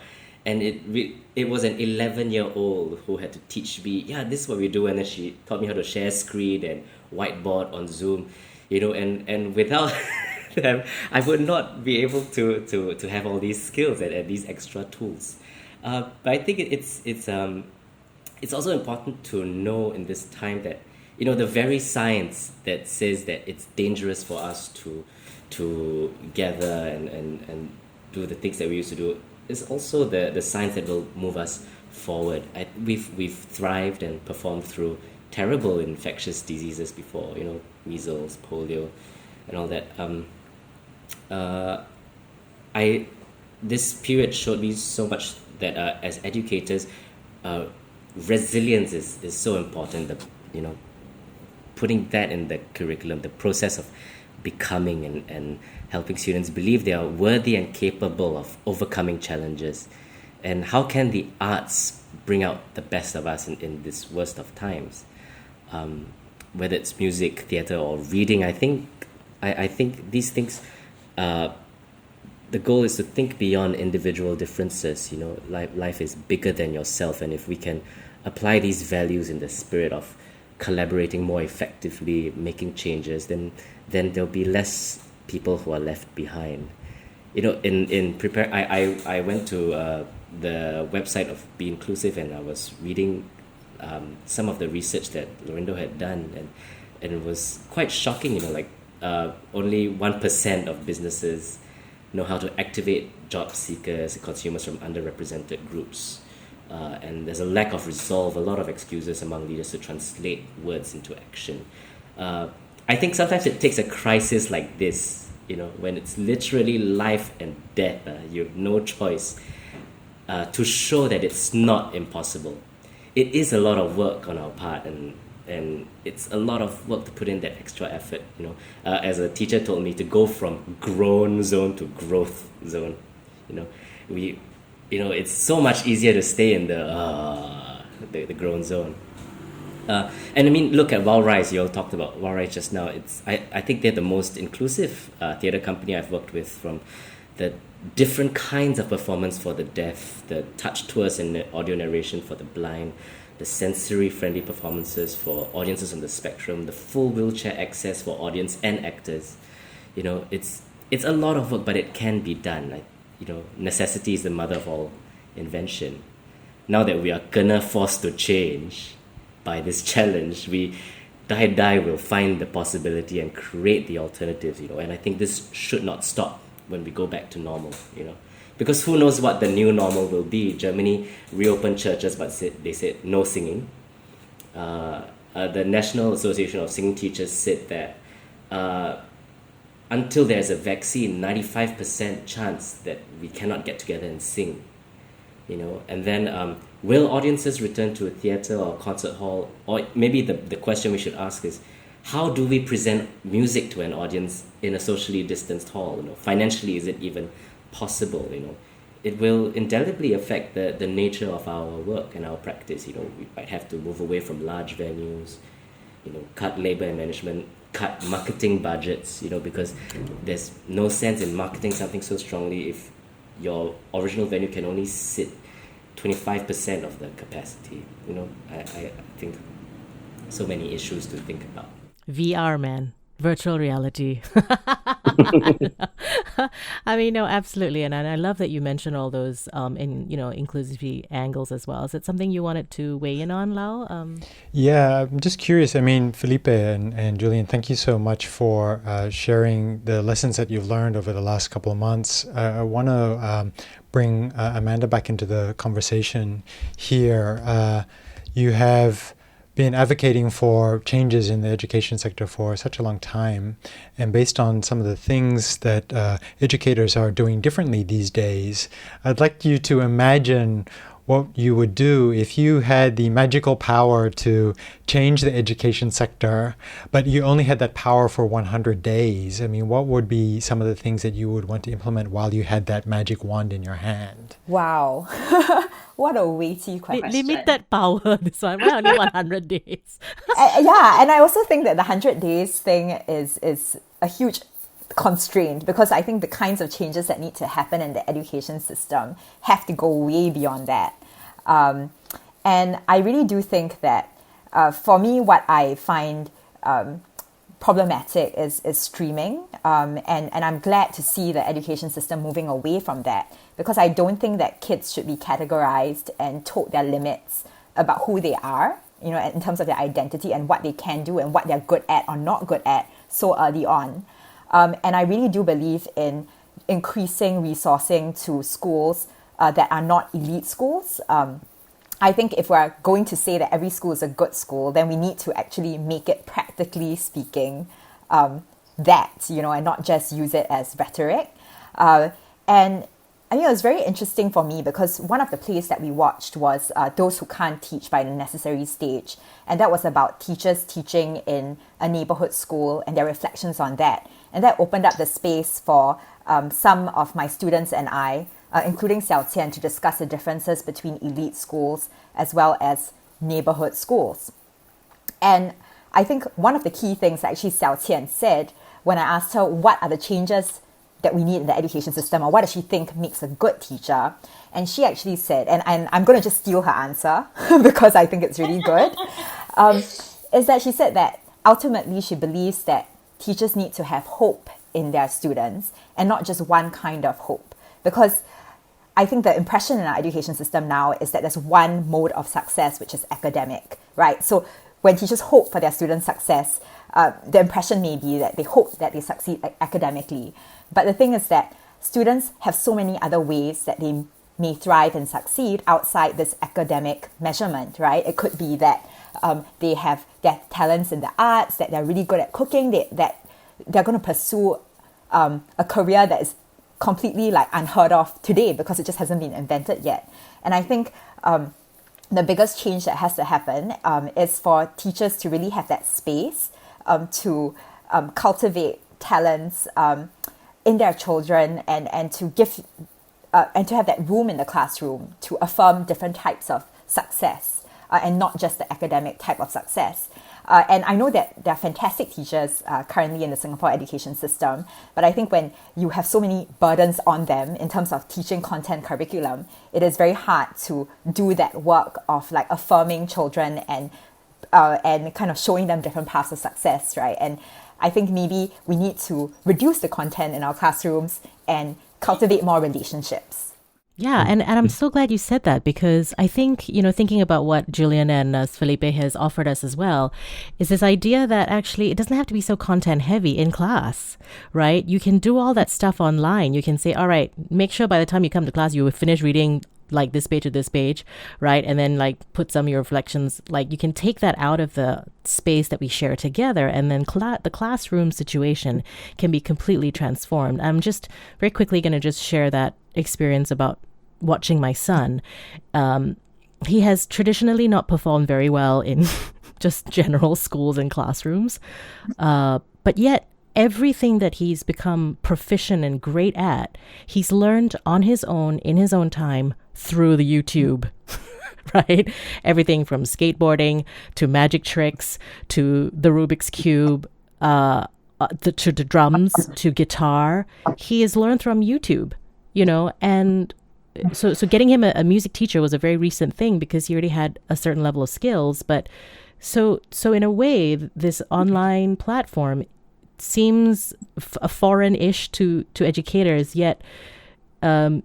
And it was an 11-year-old who had to teach me, this is what we do. And then she taught me how to share screen and whiteboard on Zoom, and without them, I would not be able to have all these skills and these extra tools. But I think it's also important to know in this time that, the very science that says that it's dangerous for us to gather and do the things that we used to do is also the science that will move us forward. We've thrived and performed through terrible infectious diseases before, measles, polio, and all that. This period showed me so much that as educators, resilience is so important. Putting that in the curriculum, the process of becoming and helping students believe they are worthy and capable of overcoming challenges. And how can the arts bring out the best of us in this worst of times? Whether it's music, theatre, or reading, I think these things, the goal is to think beyond individual differences. Life is bigger than yourself, and if we can apply these values in the spirit of collaborating more effectively, making changes, then there'll be less people who are left behind. I went to the website of Be Inclusive, and I was reading some of the research that Laurindo had done, and it was quite shocking. Only 1% of businesses know how to activate job seekers and consumers from underrepresented groups. And there's a lack of resolve, a lot of excuses among leaders to translate words into action. I think sometimes it takes a crisis like this, when it's literally life and death, you have no choice, to show that it's not impossible. It is a lot of work on our part, and it's a lot of work to put in that extra effort. As a teacher told me, to go from grown zone to growth zone. It's so much easier to stay in the grown zone. And look at WowRise. You all talked about WowRise just now. I think they're the most inclusive theatre company I've worked with, from the different kinds of performance for the deaf, the touch tours and audio narration for the blind, the sensory-friendly performances for audiences on the spectrum, the full wheelchair access for audience and actors. It's a lot of work, but it can be done. Necessity is the mother of all invention. Now that we are forced to change by this challenge, we will find the possibility and create the alternatives. And I think this should not stop when we go back to normal. Because who knows what the new normal will be. Germany reopened churches, but they said no singing. The National Association of Singing Teachers said that until there's a vaccine, 95% chance that we cannot get together and sing. And then will audiences return to a theatre or a concert hall? Or maybe the question we should ask is, how do we present music to an audience in a socially distanced hall? Financially, is it even possible? It will indelibly affect the nature of our work and our practice. We might have to move away from large venues, cut labor and management, cut marketing budgets, because there's no sense in marketing something so strongly if your original venue can only sit 25% of the capacity. I think so many issues to think about. VR, man. Virtual reality. I mean, no, absolutely. And I love that you mentioned all those inclusivity angles as well. Is it something you wanted to weigh in on, Lau? Yeah, I'm just curious. I mean, Felipe and Julian, thank you so much for sharing the lessons that you've learned over the last couple of months. I want to bring Amanda back into the conversation here. You have been advocating for changes in the education sector for such a long time, and based on some of the things that educators are doing differently these days, I'd like you to imagine what you would do if you had the magical power to change the education sector, but you only had that power for 100 days. I mean, what would be some of the things that you would want to implement while you had that magic wand in your hand? Wow. What a weighty question. Limited power, this one. Why only 100 days? Yeah, and I also think that the 100 days thing is a huge constraint, because I think the kinds of changes that need to happen in the education system have to go way beyond that. And I really do think that for me, what I find problematic is streaming, and I'm glad to see the education system moving away from that, because I don't think that kids should be categorized and told their limits about who they are, you know, in terms of their identity and what they can do and what they're good at or not good at so early on. And I really do believe in increasing resourcing to schools that are not elite schools. I think if we're going to say that every school is a good school, then we need to actually make it, practically speaking, that, you know, and not just use it as rhetoric. And I think it was very interesting for me, because one of the plays that we watched was Those Who Can't Teach by the Necessary Stage. And that was about teachers teaching in a neighborhood school and their reflections on that. And that opened up the space for some of my students and I, including Xiao Qian, to discuss the differences between elite schools as well as neighborhood schools. And I think one of the key things that actually Xiao Qian said when I asked her what are the changes that we need in the education system, or what does she think makes a good teacher, and she actually said, and I'm going to just steal her answer because I think it's really good, is that she said that ultimately she believes that teachers need to have hope in their students, and not just one kind of hope. Because I think the impression in our education system now is that there's one mode of success, which is academic, right? So when teachers hope for their students' success, the impression may be that they hope that they succeed academically. But the thing is that students have so many other ways that they may thrive and succeed outside this academic measurement, right? It could be that they have their talents in the arts, that they're really good at cooking, that they're going to pursue a career that is completely like unheard of today because it just hasn't been invented yet. And I think the biggest change that has to happen is for teachers to really have that space to cultivate talents in their children, and to give and to have that room in the classroom to affirm different types of success, and not just the academic type of success. And I know that there are fantastic teachers currently in the Singapore education system, but I think when you have so many burdens on them in terms of teaching content curriculum, it is very hard to do that work of like affirming children and kind of showing them different paths of success, right? And I think maybe we need to reduce the content in our classrooms and cultivate more relationships. Yeah, and I'm so glad you said that, because I think, you know, thinking about what Julian and Felipe has offered us as well, is this idea that actually it doesn't have to be so content heavy in class, right? You can do all that stuff online. You can say, all right, make sure by the time you come to class, you finish reading like this page to this page, right? And then like put some of your reflections, like you can take that out of the space that we share together, and then the classroom situation can be completely transformed. I'm just very quickly going to just share that experience about watching my son. He has traditionally not performed very well in just general schools and classrooms, but yet everything that he's become proficient and great at, he's learned on his own, in his own time, through the YouTube, right? Everything from skateboarding to magic tricks to the Rubik's Cube, to the drums, to guitar. He has learned from YouTube, you know, and so getting him a music teacher was a very recent thing because he already had a certain level of skills. But so in a way, this online platform seems foreign-ish to educators, yet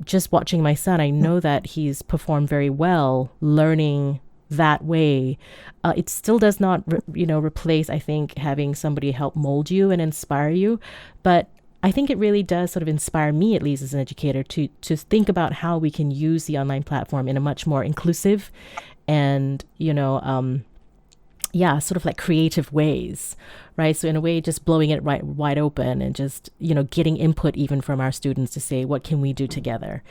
just watching my son, I know that he's performed very well learning that way. It still does not replace, I think, having somebody help mold you and inspire you, but I think it really does sort of inspire me, at least as an educator, to think about how we can use the online platform in a much more inclusive and, sort of like creative ways, right? So in a way, just blowing it wide open and just, getting input even from our students to say, what can we do together,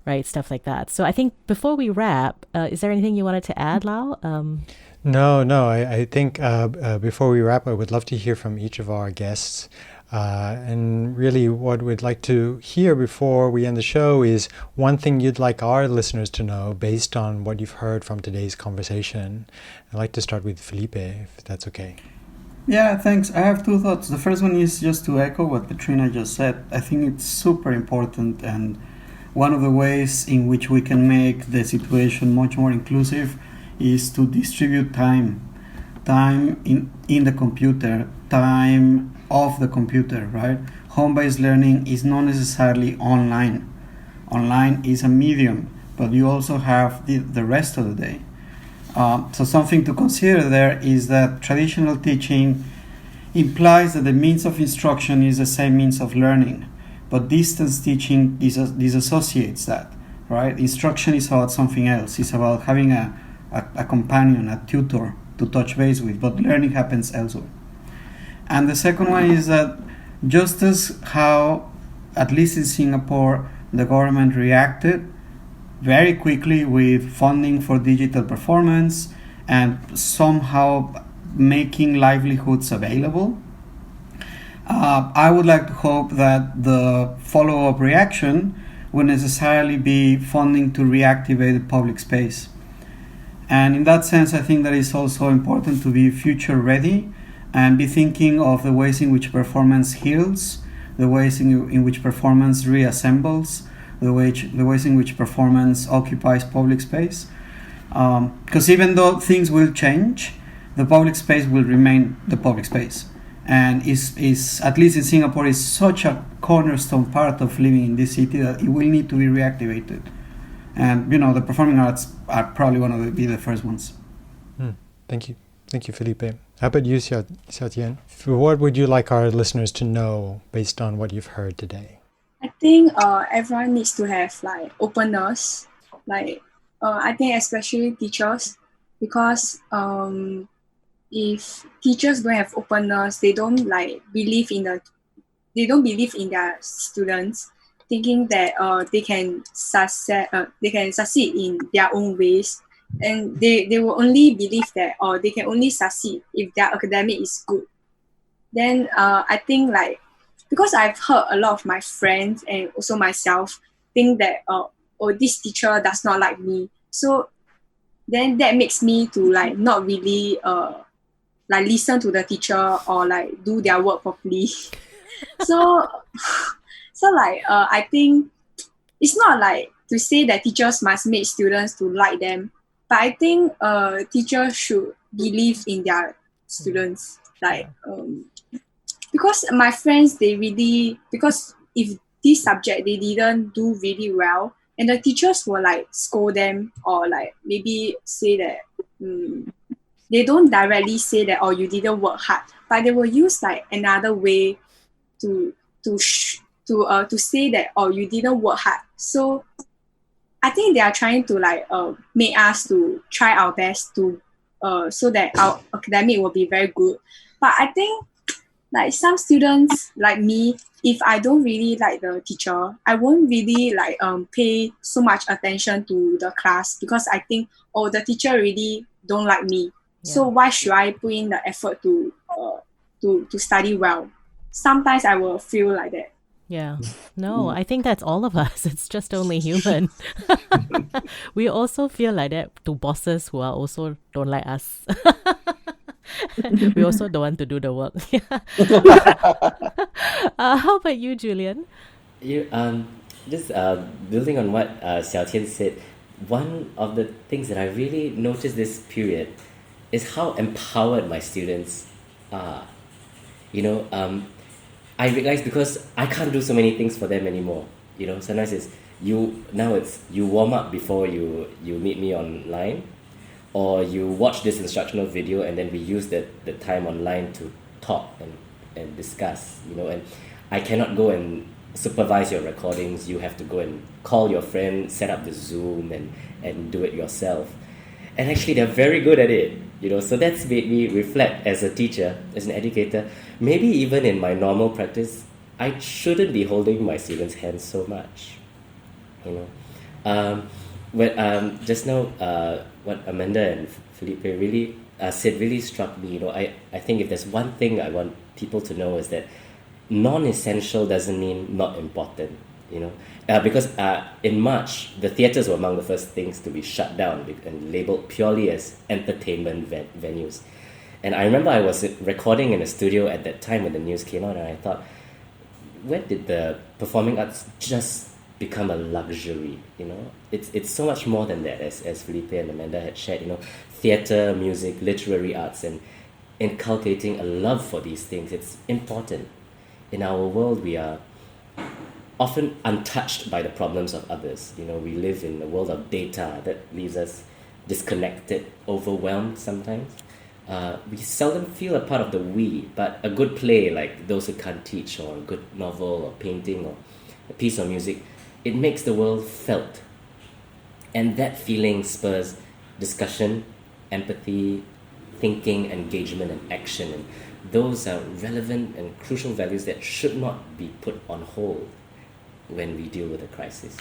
right? Stuff like that. So I think before we wrap, is there anything you wanted to add, Lau? No. I think before we wrap, I would love to hear from each of our guests. And really what we'd like to hear before we end the show is one thing you'd like our listeners to know based on what you've heard from today's conversation. I'd like to start with Felipe, if that's okay. Yeah, thanks. I have two thoughts. The first one is just to echo what Petrina just said. I think it's super important, and one of the ways in which we can make the situation much more inclusive is to distribute time in the computer, time off the computer, right? Home-based learning is not necessarily online. Online is a medium, but you also have the rest of the day. So something to consider there is that traditional teaching implies that the means of instruction is the same means of learning, but distance teaching disassociates that, right? Instruction is about something else. It's about having a companion, a tutor to touch base with, but learning happens elsewhere. And the second one is that just as how, at least in Singapore, the government reacted very quickly with funding for digital performance and somehow making livelihoods available, I would like to hope that the follow-up reaction will necessarily be funding to reactivate the public space. And in that sense, I think that it's also important to be future ready and be thinking of the ways in which performance heals, the ways in which performance reassembles, the ways in which performance occupies public space. Because even though things will change, the public space will remain the public space. And is at least in Singapore, is such a cornerstone part of living in this city that it will need to be reactivated. And, the performing arts are probably going to be the first ones. Thank you. Thank you, Felipe. How about you, Xiao Qian? What would you like our listeners to know based on what you've heard today? I think everyone needs to have openness. I think especially teachers, because if teachers don't have openness, they don't believe in their students, thinking that they can succeed in their own ways. And they will only believe that they can only succeed if their academic is good. Then I think because I've heard a lot of my friends and also myself think that this teacher does not like me. So then that makes me to not really listen to the teacher or do their work properly. So I think it's not to say that teachers must make students to like them. But I think teachers should believe in their students. Because my friends, because if this subject they didn't do really well, and the teachers will scold them or maybe say that they don't directly say that you didn't work hard, but they will use another way to say that you didn't work hard. So I think they are trying to make us to try our best to so that our academic will be very good. But I think some students like me, if I don't really like the teacher, I won't really pay so much attention to the class, because I think the teacher really don't like me. Yeah. So why should I put in the effort to study well? Sometimes I will feel like that. Yeah. No, I think that's all of us. It's just only human. We also feel like that to bosses who are also don't like us. We also don't want to do the work. How about you, Julian? Just building on what Xiao Qian said, one of the things that I really noticed this period is how empowered my students are. I realized because I can't do so many things for them anymore. Sometimes it's you warm up before you meet me online, or you watch this instructional video and then we use the time online to talk and discuss, and I cannot go and supervise your recordings. You have to go and call your friend, set up the Zoom and do it yourself. And actually they're very good at it, so that's made me reflect as a teacher, as an educator. Maybe even in my normal practice, I shouldn't be holding my students' hands so much. Just now, what Amanda and Felipe really said really struck me. I think if there's one thing I want people to know is that non-essential doesn't mean not important. Because in March, the theatres were among the first things to be shut down and labelled purely as entertainment venues. And I remember I was recording in a studio at that time when the news came out, and I thought, when did the performing arts just become a luxury? It's so much more than that, as Felipe and Amanda had shared. Theatre, music, literary arts, and inculcating a love for these things. It's important. In our world, we are often untouched by the problems of others. We live in a world of data that leaves us disconnected, overwhelmed sometimes. We seldom feel a part of the we, but a good play like Those Who Can't Teach, or a good novel or painting or a piece of music, it makes the world felt. And that feeling spurs discussion, empathy, thinking, engagement, and action. And those are relevant and crucial values that should not be put on hold when we deal with a crisis.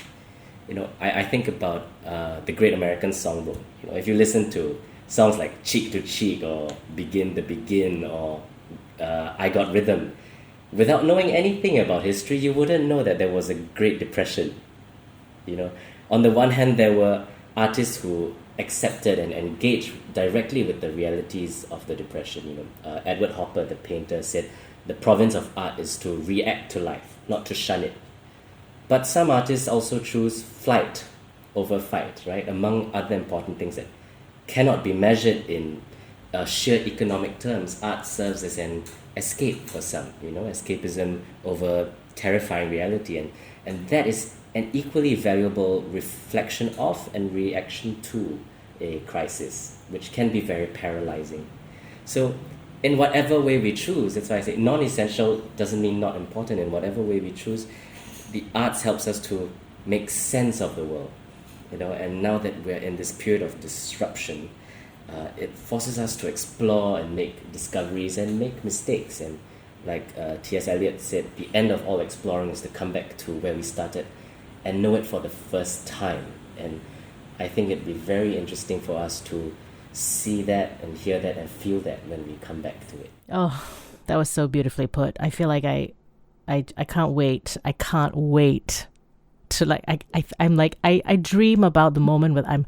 I think about the Great American Songbook. If you listen to songs like Cheek to Cheek or Begin to Begin or I Got Rhythm, without knowing anything about history, you wouldn't know that there was a Great Depression. On the one hand, there were artists who accepted and engaged directly with the realities of the Depression. Edward Hopper, the painter, said the province of art is to react to life, not to shun it. But some artists also choose flight over fight, right? Among other important things that cannot be measured in sheer economic terms, art serves as an escape for some, escapism over terrifying reality. And that is an equally valuable reflection of and reaction to a crisis, which can be very paralyzing. So in whatever way we choose, that's why I say non-essential doesn't mean not important. In whatever way we choose, the arts helps us to make sense of the world, and now that we're in this period of disruption, it forces us to explore and make discoveries and make mistakes. And like T.S. Eliot said, the end of all exploring is to come back to where we started and know it for the first time. And I think it'd be very interesting for us to see that and hear that and feel that when we come back to it. Oh, that was so beautifully put. I feel like I can't wait. I can't wait to I dream about the moment when I'm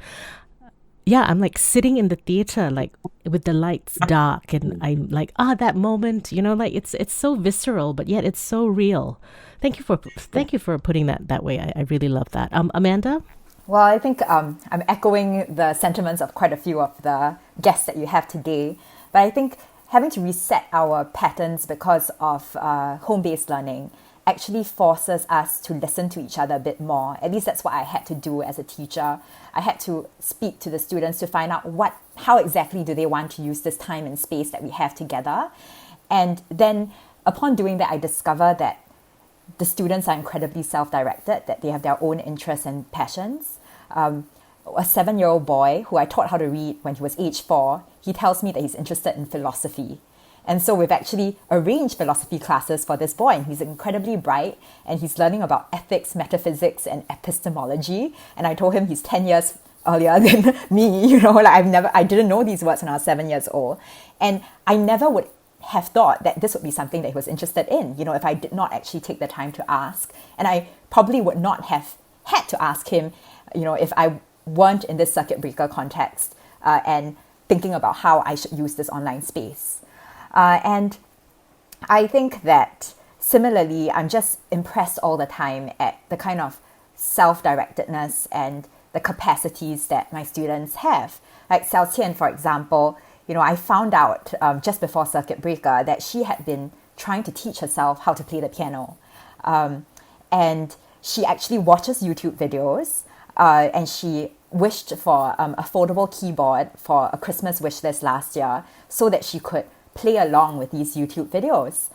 like sitting in the theater, like with the lights dark, and I'm like, that moment, it's so visceral, but yet it's so real. Thank you for putting that way. I really love that. Amanda? Well, I think I'm echoing the sentiments of quite a few of the guests that you have today, but I think having to reset our patterns because of home-based learning actually forces us to listen to each other a bit more. At least that's what I had to do as a teacher. I had to speak to the students to find out how exactly do they want to use this time and space that we have together. And then upon doing that, I discover that the students are incredibly self-directed, that they have their own interests and passions. A 7-year-old boy who I taught how to read when he was age 4, he tells me that he's interested in philosophy. And so we've actually arranged philosophy classes for this boy, and he's incredibly bright, and he's learning about ethics, metaphysics, and epistemology. And I told him he's 10 years earlier than me, I didn't know these words when I was 7 years old. And I never would have thought that this would be something that he was interested in, if I did not actually take the time to ask. And I probably would not have had to ask him, if I weren't in this circuit breaker context and thinking about how I should use this online space. And I think that similarly, I'm just impressed all the time at the kind of self-directedness and the capacities that my students have. Like Xiao Qian, for example, I found out just before circuit breaker that she had been trying to teach herself how to play the piano. And she actually watches YouTube videos, and she wished for a foldable keyboard for a Christmas wish list last year so that she could play along with these YouTube videos.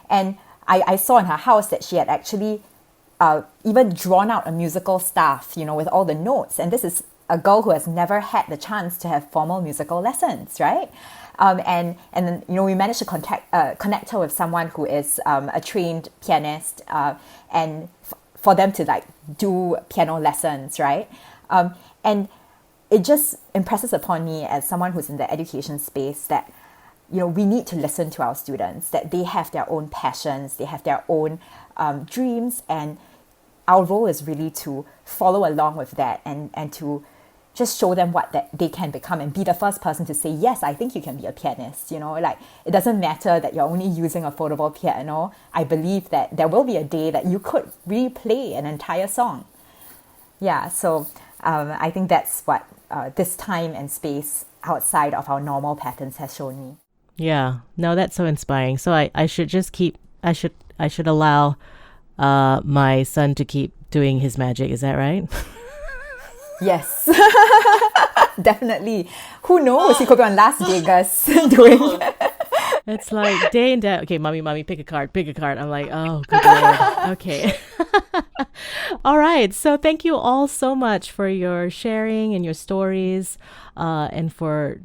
And I saw in her house that she had actually even drawn out a musical staff, with all the notes. And this is a girl who has never had the chance to have formal musical lessons, right? And then, we managed to connect her with someone who is a trained pianist, and for them to do piano lessons, right? And it just impresses upon me as someone who's in the education space that, we need to listen to our students, that they have their own passions, they have their own dreams, and our role is really to follow along with that and to just show them what that they can become and be the first person to say, yes, I think you can be a pianist. It doesn't matter that you're only using a foldable piano. I believe that there will be a day that you could really play an entire song. Yeah, so I think that's what this time and space outside of our normal patterns has shown me. Yeah, no, that's so inspiring. So I should just I should allow my son to keep doing his magic. Is that right? Yes, definitely. Who knows? He could be on Las Vegas doing. It's like day and day. Okay, mommy, pick a card. I'm like, oh, good Lord. Okay. All right. So thank you all so much for your sharing and your stories, and for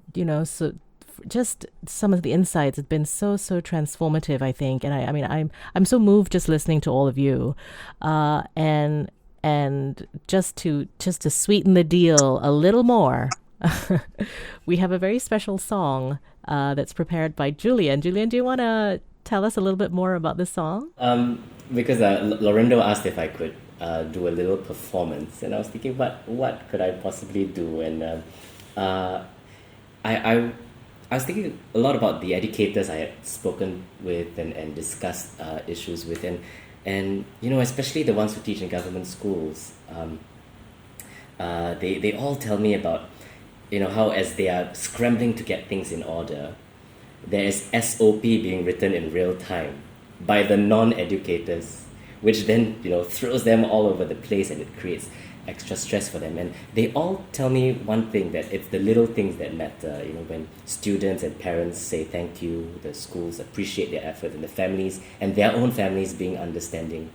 just some of the insights. It's been so transformative, I think. And I mean, I'm so moved just listening to all of you, and just to sweeten the deal a little more, we have a very special song that's prepared by Julian. Julian, do you want to tell us a little bit more about this song? Because Laurindo asked if I could do a little performance, and I was thinking, what could I possibly do? And I was thinking a lot about the educators I had spoken with and discussed issues with, and especially the ones who teach in government schools. They all tell me about how as they are scrambling to get things in order, there is SOP being written in real time by the non-educators, which then throws them all over the place, and it creates extra stress for them. And they all tell me one thing, that it's the little things that matter. When students and parents say thank you, the schools appreciate their effort, and the families and their own families being understanding,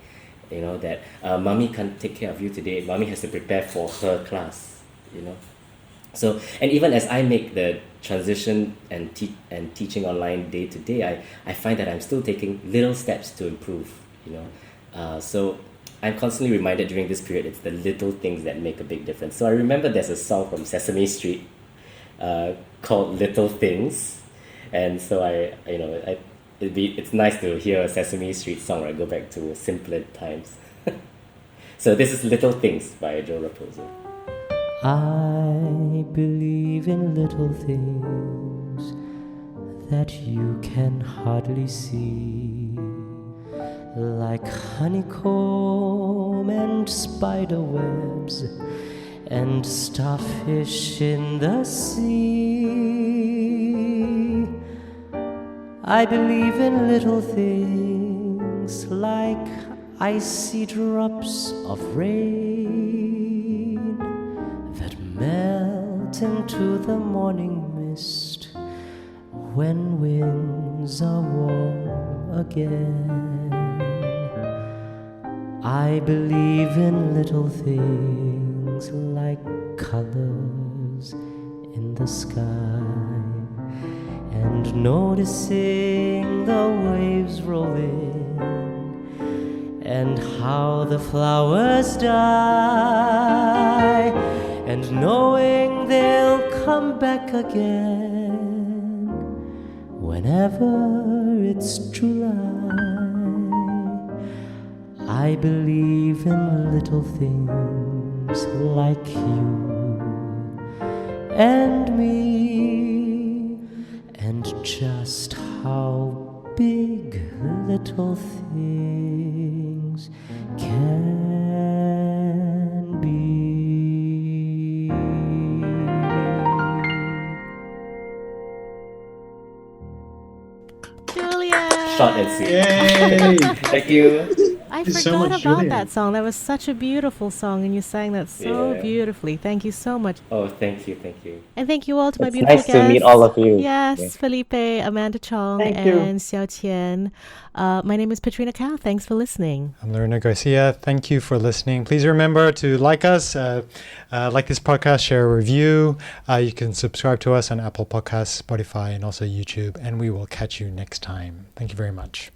that mommy can't take care of you today, mommy has to prepare for her class. So, and even as I make the transition and teaching online day to day, I find that I'm still taking little steps to improve. So I'm constantly reminded during this period, it's the little things that make a big difference. So I remember there's a song from Sesame Street called Little Things, and so it's nice to hear a Sesame Street song where I go back to simpler times. So this is Little Things by Joe Raposo. I believe in little things that you can hardly see, like honeycomb and spider webs and starfish in the sea. I believe in little things like icy drops of rain that melt into the morning mist when winds are warm again. I believe in little things like colors in the sky and noticing the waves roll in and how the flowers die, and knowing they'll come back again whenever it's July. I believe in little things like you and me, and just how big little things can be. Julian! Short and sweet. Yay! Thank you. I Thank you forgot so much, about Julian. that song. That was such a beautiful song, and you sang that so Yeah. beautifully. Thank you so much. Oh, thank you. And thank you all to my It's beautiful nice guests. to meet all of you. Yes, Yeah. Felipe, Amanda Chong, Thank you. and Xiao Qian. My name is Petrina Kow. Thanks for listening. I'm Laurindo Garcia. Thank you for listening. Please remember to like us, like this podcast, share a review. You can subscribe to us on Apple Podcasts, Spotify, and also YouTube. And we will catch you next time. Thank you very much.